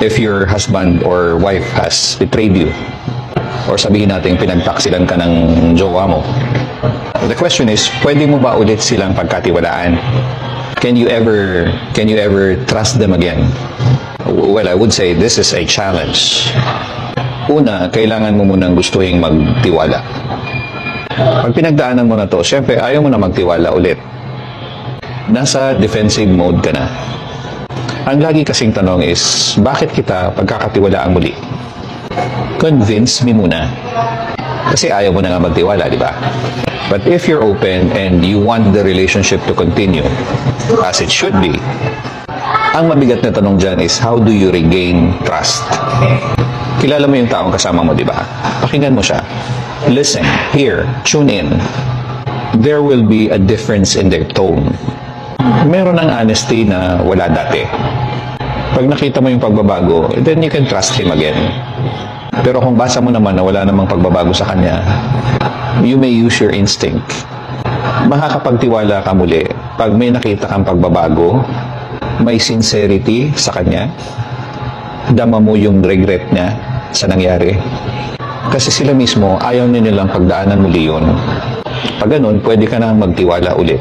if your husband or wife has betrayed you, or sabihin natin pinagtaksilan ka ng jowa mo, the question is, pwede mo ba ulit silang pagkatiwalaan? Can you ever trust them again? Well, I would say this is a challenge. Una, kailangan mo munang gustuhin magtiwala. Pag pinagdaanan mo na to, syempre ayaw mo na magtiwala ulit. Nasa defensive mode ka na. Ang lagi kasing tanong is, bakit kita pagkakatiwalaan muli? Convince me muna. Kasi ayaw mo na nga magtiwala, di ba? But if you're open and you want the relationship to continue as it should be, ang mabigat na tanong dyan is, how do you regain trust? Kilala mo yung taong kasama mo, di ba? Pakinggan mo siya. Listen, hear, tune in. There will be a difference in their tone. Meron ng honesty na wala dati. Pag nakita mo yung pagbabago, then you can trust him again. Pero kung basa mo naman na wala namang pagbabago sa kanya, you may use your instinct. Makakapagtiwala ka muli pag may nakita kang pagbabago, may sincerity sa kanya, dama mo yung regret niya sa nangyari. Kasi sila mismo, ayaw nilang pagdaanan muli yun. Pag ganun, pwede ka nang magtiwala ulit.